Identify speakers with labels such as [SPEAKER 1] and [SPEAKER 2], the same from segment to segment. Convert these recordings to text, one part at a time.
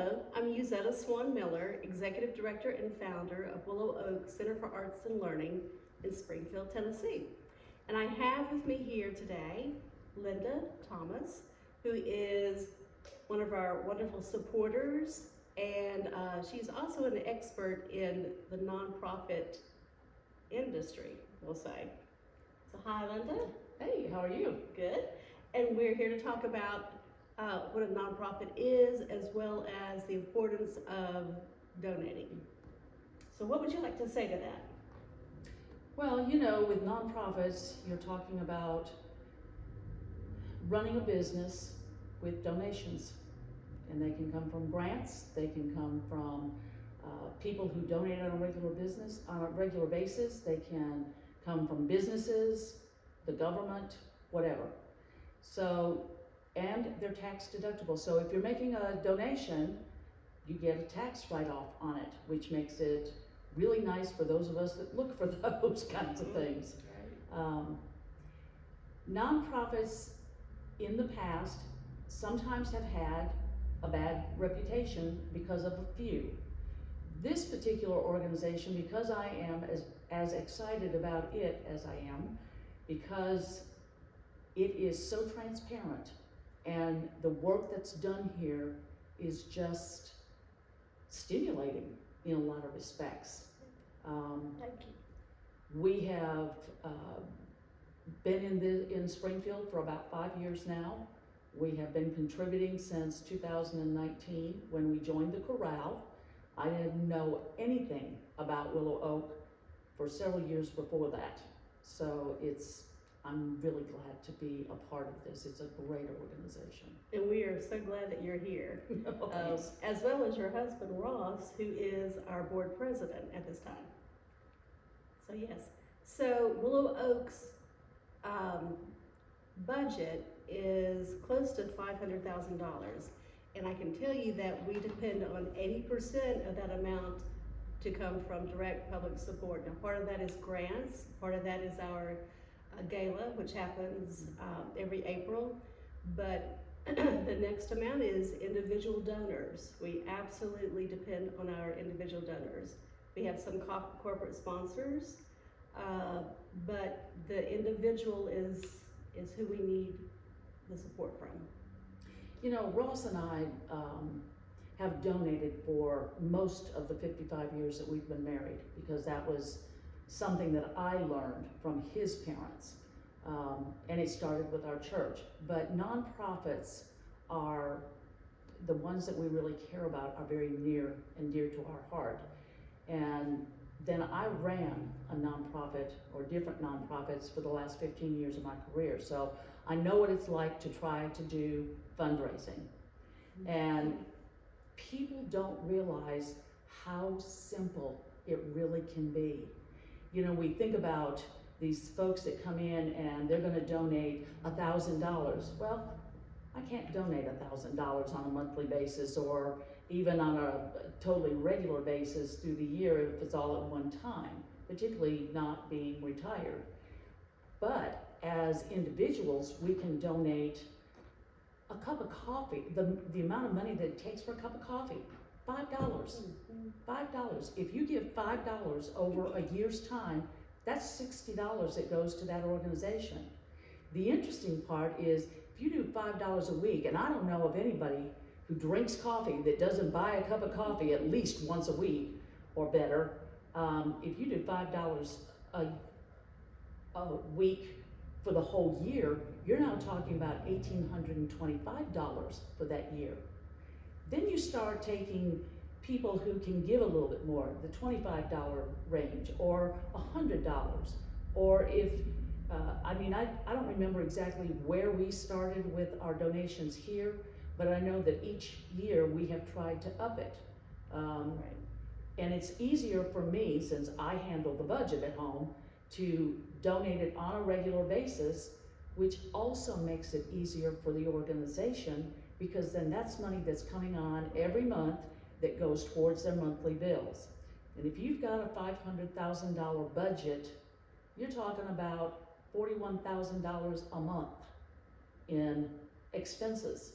[SPEAKER 1] Hello, I'm Muzetta Swann Miller, Executive Director and Founder of Willow Oak Center for Arts and Learning in Springfield, Tennessee. And I have with me here today Linda Thomas, who is one of our wonderful supporters, and she's also an expert in the nonprofit industry, we'll say. So hi, Linda.
[SPEAKER 2] Hey, how are you?
[SPEAKER 1] Good. And we're here to talk about what a nonprofit is, as well as the importance of donating. So what would you like to say to that?
[SPEAKER 2] Well, you know, with nonprofits, you're talking about running a business with donations. And they can come from grants, they can come from people who donate on a regular basis, they can come from businesses, the government, whatever. So, and they're tax deductible. So if you're making a donation, you get a tax write-off on it, which makes it really nice for those of us that look for those kinds of things. Nonprofits in the past sometimes have had a bad reputation because of a few. This particular organization, because I am as excited about it as I am, because it is so transparent, and the work that's done here is just stimulating in a lot of respects.
[SPEAKER 1] Thank you.
[SPEAKER 2] We have been in Springfield for about 5 years now. We have been contributing since 2019 when we joined the Chorale. I didn't know anything about Willow Oak for several years before that. So I'm really glad to be a part of this. It's a great organization.
[SPEAKER 1] And we are so glad that you're here, as well as your husband, Ross, who is our board president at this time. So yes, so Willow Oak's budget is close to $500,000. And I can tell you that we depend on 80% of that amount to come from direct public support. Now, part of that is grants, part of that is our gala, which happens every April, but the next amount is individual donors. We absolutely depend on our individual donors. We have some corporate sponsors, but the individual is who we need the support from.
[SPEAKER 2] You know, Ross and I have donated for most of the 55 years that we've been married, because that was something that I learned from his parents, and it started with our church. But nonprofits are the ones that we really care about, are very near and dear to our heart. And then I ran a nonprofit, or different nonprofits, for the last 15 years of my career. So I know what it's like to try to do fundraising. And people don't realize how simple it really can be. You know, we think about these folks that come in and they're going to donate $1,000. Well, I can't donate $1,000 on a monthly basis, or even on a totally regular basis through the year if it's all at one time, particularly not being retired. But as individuals, we can donate a cup of coffee, the amount of money that it takes for a cup of coffee, $5. $5. If you give $5 over a year's time, that's $60 that goes to that organization. The interesting part is, if you do $5 a week, and I don't know of anybody who drinks coffee that doesn't buy a cup of coffee at least once a week or better, if you do $5 a week for the whole year, you're now talking about $1,825 for that year. Then you start taking people who can give a little bit more, the $25 range, or $100, or if, I don't remember exactly where we started with our donations here, but I know that each year we have tried to up it. And it's easier for me, since I handle the budget at home, to donate it on a regular basis, which also makes it easier for the organization, because then that's money that's coming on every month that goes towards their monthly bills. And if you've got a $500,000 budget, you're talking about $41,000 a month in expenses.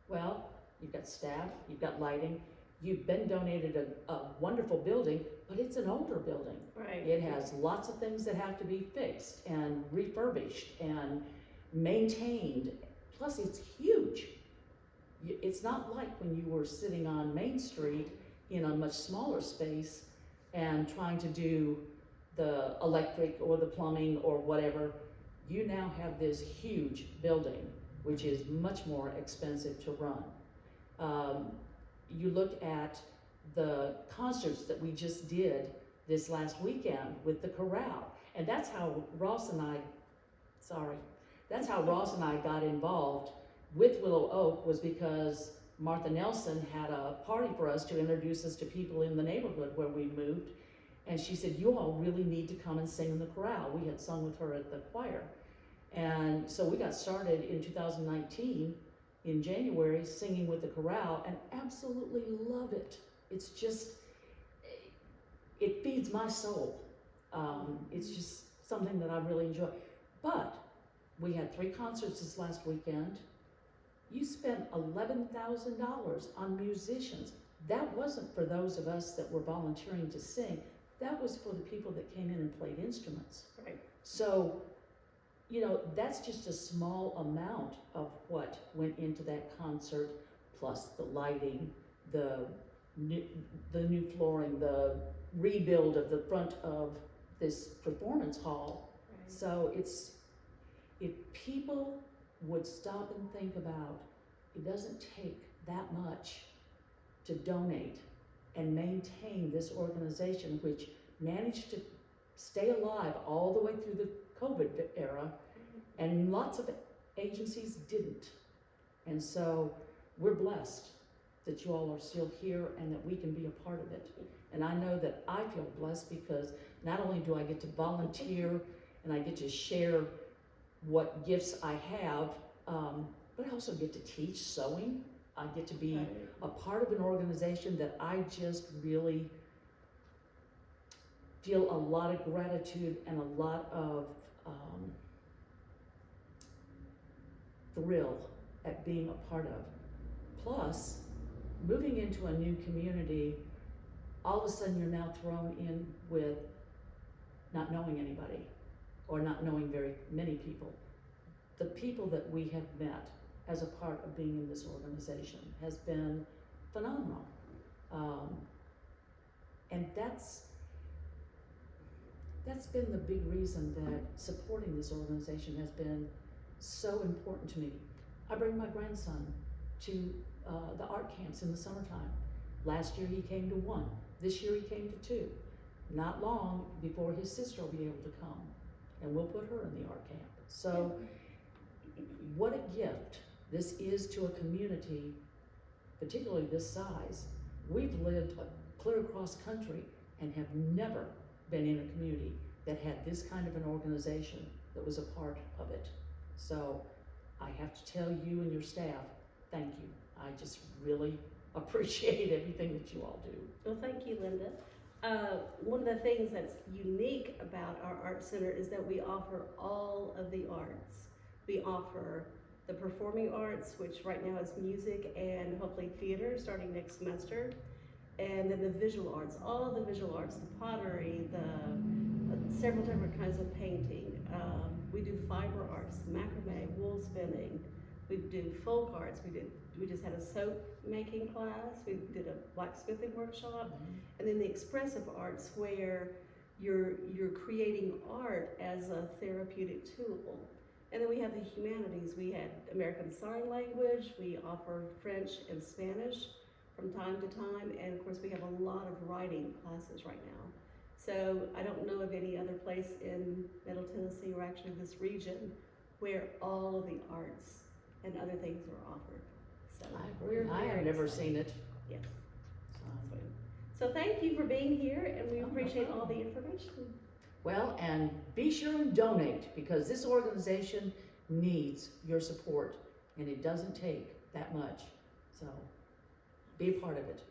[SPEAKER 2] Well, you've got staff, you've got lighting, you've been donated a wonderful building, but it's an older building.
[SPEAKER 1] Right.
[SPEAKER 2] It has lots of things that have to be fixed and refurbished and maintained, plus it's huge. It's not like when you were sitting on Main Street in a much smaller space and trying to do the electric or the plumbing or whatever. You now have this huge building, which is much more expensive to run. You look at the concerts that we just did this last weekend with the Chorale, and that's how Ross and I got involved with Willow Oak, was because Martha Nelson had a party for us to introduce us to people in the neighborhood where we moved, and she said, you all really need to come and sing in the chorale. We had sung with her at the choir, and so we got started in 2019 in January singing with the chorale, and absolutely love it. It's just, it feeds my soul. It's just something that I really enjoy. But we had 3 concerts this last weekend. You spent $11,000 on musicians. That wasn't for those of us that were volunteering to sing. That was for the people that came in and played instruments.
[SPEAKER 1] Right.
[SPEAKER 2] So, you know, that's just a small amount of what went into that concert, plus the lighting, the new flooring, the rebuild of the front of this performance hall.
[SPEAKER 1] Right.
[SPEAKER 2] So it's, if people would stop and think about, it doesn't take that much to donate and maintain this organization, which managed to stay alive all the way through the COVID era, and lots of agencies didn't. And so we're blessed that you all are still here and that we can be a part of it. And I know that I feel blessed because not only do I get to volunteer and I get to share what gifts I have, but I also get to teach sewing. I get to be a part of an organization that I just really feel a lot of gratitude and a lot of thrill at being a part of. Plus, moving into a new community, all of a sudden you're now thrown in with not knowing anybody or not knowing very many people. The people that we have met as a part of being in this organization has been phenomenal. And that's been the big reason that supporting this organization has been so important to me. I bring my grandson to the art camps in the summertime. Last year he came to 1. This year he came to 2. Not long before his sister will be able to come, and we'll put her in the art camp. So what a gift this is to a community, particularly this size. We've lived clear across country and have never been in a community that had this kind of an organization that was a part of it. So I have to tell you and your staff, thank you. I just really appreciate everything that you all do.
[SPEAKER 1] Well, thank you, Linda. One of the things that's unique about our art center is that we offer all of the arts. We offer the performing arts, which right now is music and hopefully theater starting next semester. And then the visual arts, all of the visual arts, the pottery, the several different kinds of painting. We do fiber arts, macrame, wool spinning. We do folk arts. We just had a soap making class. We did a blacksmithing workshop. And then the expressive arts, where you're creating art as a therapeutic tool. And then we have the humanities. We had American Sign Language. We offer French and Spanish from time to time. And of course we have a lot of writing classes right now. So I don't know of any other place in Middle Tennessee, or actually this region, where all of the arts and other things are offered. So
[SPEAKER 2] I agree. I have never seen it.
[SPEAKER 1] Yes. So thank you for being here, and we appreciate all the information.
[SPEAKER 2] Well, and be sure and donate, because this organization needs your support, and it doesn't take that much. So be a part of it.